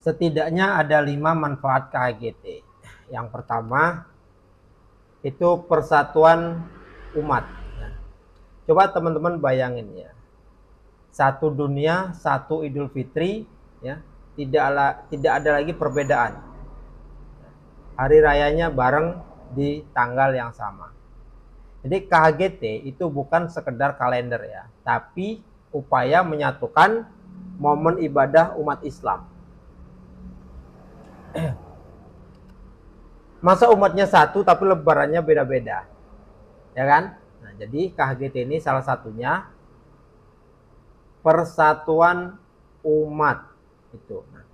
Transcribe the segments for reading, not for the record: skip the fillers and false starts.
Setidaknya ada 5 manfaat KHGT. Yang pertama itu persatuan umat. Coba teman-teman bayangin ya, satu dunia, satu Idul Fitri, ya, tidak ada lagi perbedaan. Hari rayanya bareng di tanggal yang sama. Jadi KHGT itu bukan sekedar kalender ya, tapi upaya menyatukan momen ibadah umat Islam. Masa umatnya satu tapi lebarannya beda-beda, ya kan? Nah, jadi KHGT ini salah satunya persatuan umat itu. Nah,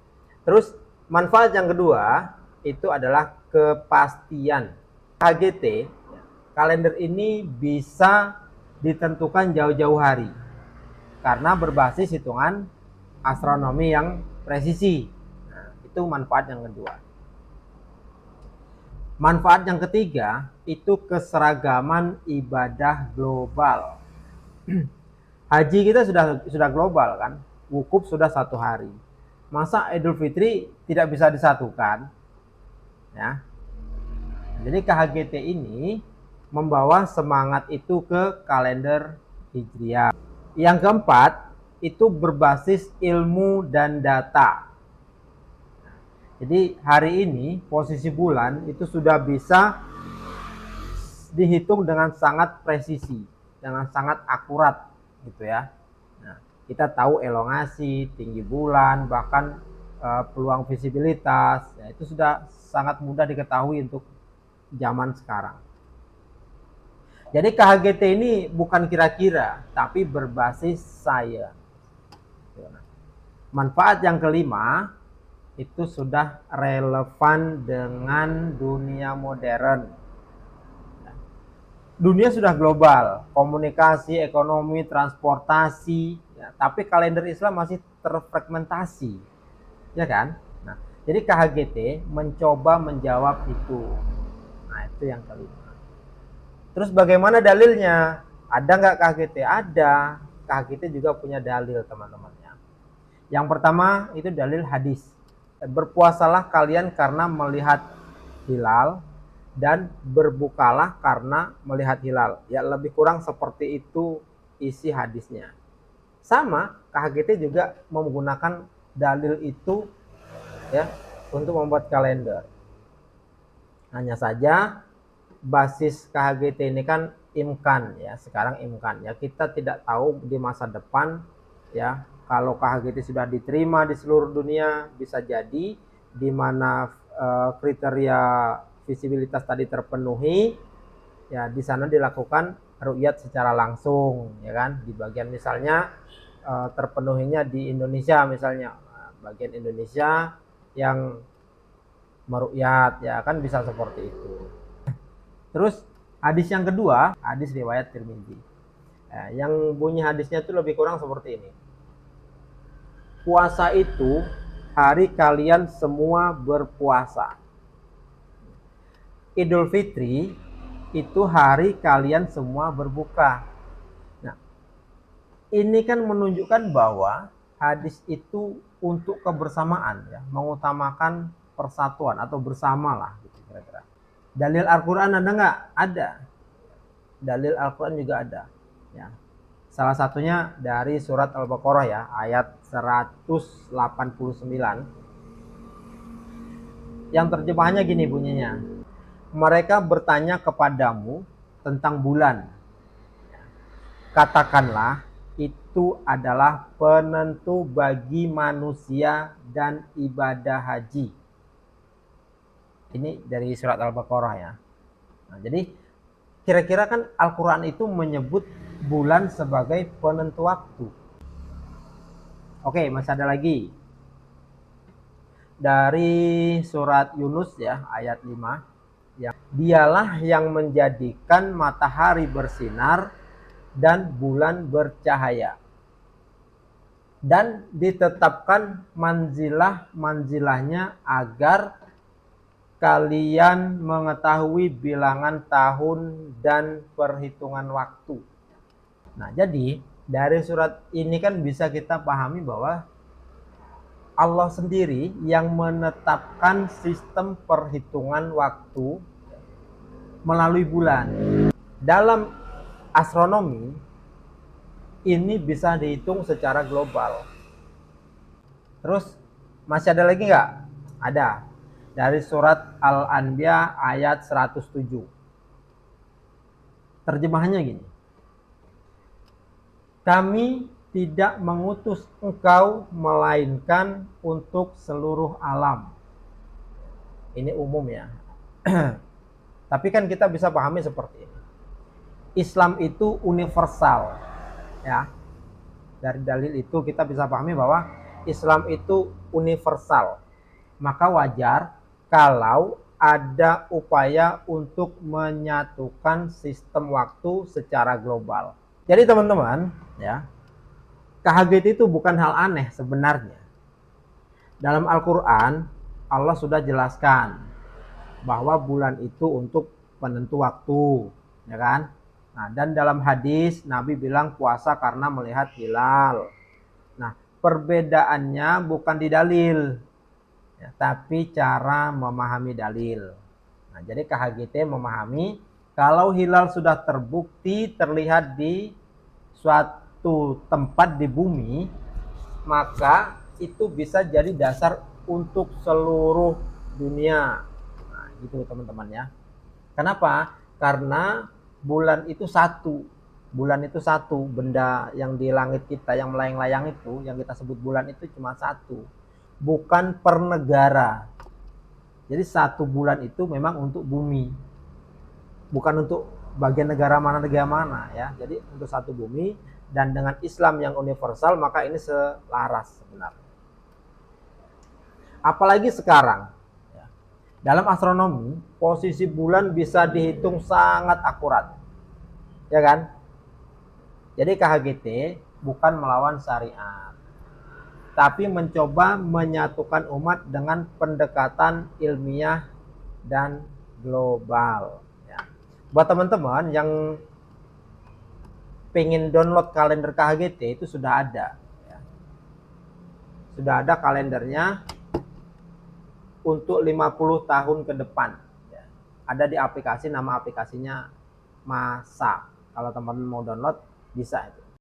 terus manfaat yang kedua itu adalah kepastian. KHGT kalender ini bisa ditentukan jauh-jauh hari karena berbasis hitungan astronomi yang presisi. Nah, itu manfaat yang kedua. Manfaat yang ketiga itu keseragaman ibadah global. Haji kita sudah global kan, wukuf sudah 1 hari. Masa Idul Fitri tidak bisa disatukan? Ya. Jadi KHGT ini membawa semangat itu ke kalender Hijriah. Yang keempat itu berbasis ilmu dan data. Jadi hari ini posisi bulan itu sudah bisa dihitung dengan sangat presisi, dengan sangat akurat gitu ya. Nah, kita tahu elongasi, tinggi bulan, bahkan peluang visibilitas, ya, itu sudah sangat mudah diketahui untuk zaman sekarang. Jadi KHGT ini bukan kira-kira, tapi berbasis sains. Manfaat yang kelima itu sudah relevan dengan dunia modern. Dunia sudah global, komunikasi, ekonomi, transportasi, ya, tapi kalender Islam masih terfragmentasi, ya kan? Nah, jadi KHGT mencoba menjawab itu. Nah, itu yang kelima. Terus bagaimana dalilnya? Ada nggak KHGT? Ada. KHGT juga punya dalil, teman-temannya. Yang pertama itu dalil hadis. Berpuasalah kalian karena melihat hilal dan berbukalah karena melihat hilal. Ya, lebih kurang seperti itu isi hadisnya. Sama, KHGT juga menggunakan dalil itu ya untuk membuat kalender. Hanya saja basis KHGT ini kan imkan ya, sekarang imkan ya. Kita tidak tahu di masa depan ya, kalau KHGT sudah diterima di seluruh dunia, bisa jadi di mana kriteria visibilitas tadi terpenuhi, ya di sana dilakukan ru'yat secara langsung, ya kan? Di bagian misalnya terpenuhinya di Indonesia misalnya, bagian Indonesia yang meru'yat, ya kan bisa seperti itu. Terus hadis yang kedua, hadis riwayat Tirmidzi. Yang bunyi hadisnya itu lebih kurang seperti ini. Puasa itu hari kalian semua berpuasa. Idul Fitri itu hari kalian semua berbuka. Nah, ini kan menunjukkan bahwa hadis itu untuk kebersamaan ya, mengutamakan persatuan atau bersama lah gitu kira-kira. Dalil Al-Quran ada nggak? Ada. Dalil Al-Quran juga ada. Ya. Salah satunya dari surat Al-Baqarah ya, ayat 189. Yang terjemahannya gini bunyinya. Mereka bertanya kepadamu tentang bulan. Katakanlah, itu adalah penentu bagi manusia dan ibadah haji. Ini dari surat Al-Baqarah ya. Nah, jadi kira-kira kan Al-Quran itu menyebut bulan sebagai penentu waktu. Oke, masih ada lagi. Dari surat Yunus ya, ayat 5. Ya, dialah yang menjadikan matahari bersinar dan bulan bercahaya. Dan ditetapkan manzilah-manzilahnya agar kalian mengetahui bilangan tahun dan perhitungan waktu. Nah, jadi dari surat ini kan bisa kita pahami bahwa Allah sendiri yang menetapkan sistem perhitungan waktu melalui bulan. Dalam astronomi, ini bisa dihitung secara global. Terus, masih ada lagi nggak? Ada. Dari surat Al-Anbiya ayat 107. Terjemahannya gini. Kami tidak mengutus engkau melainkan untuk seluruh alam. Ini umum ya. Tapi kan kita bisa pahami seperti ini. Islam itu universal. Ya. Dari dalil itu kita bisa pahami bahwa Islam itu universal. Maka wajar kalau ada upaya untuk menyatukan sistem waktu secara global. Jadi teman-teman, ya, KHGT itu bukan hal aneh sebenarnya. Dalam Al-Quran, Allah sudah jelaskan bahwa bulan itu untuk penentu waktu, ya kan? Nah, dan dalam hadis Nabi bilang puasa karena melihat hilal. Nah, perbedaannya bukan di dalil, ya, tapi cara memahami dalil. Nah, jadi KHGT memahami kalau hilal sudah terbukti terlihat di suatu tempat di bumi, maka itu bisa jadi dasar untuk seluruh dunia. Nah, gitu teman-teman ya. Kenapa? Karena bulan itu satu. Bulan itu satu. Benda yang di langit kita, yang melayang-layang itu, yang kita sebut bulan itu cuma satu. Bukan per negara. Jadi satu bulan itu memang untuk bumi. Bukan untuk bagian negara mana ya. Jadi untuk satu bumi, dan dengan Islam yang universal maka ini selaras sebenarnya. Apalagi sekarang ya, dalam astronomi posisi bulan bisa dihitung sangat akurat, ya kan? Jadi KHGT bukan melawan syariat, tapi mencoba menyatukan umat dengan pendekatan ilmiah dan global. Ya. Buat teman-teman yang pengen download kalender KHGT itu sudah ada, ya. Sudah ada kalendernya untuk 50 tahun ke depan, ya. Ada di aplikasi, nama aplikasinya Masa. Kalau teman-teman mau download bisa itu.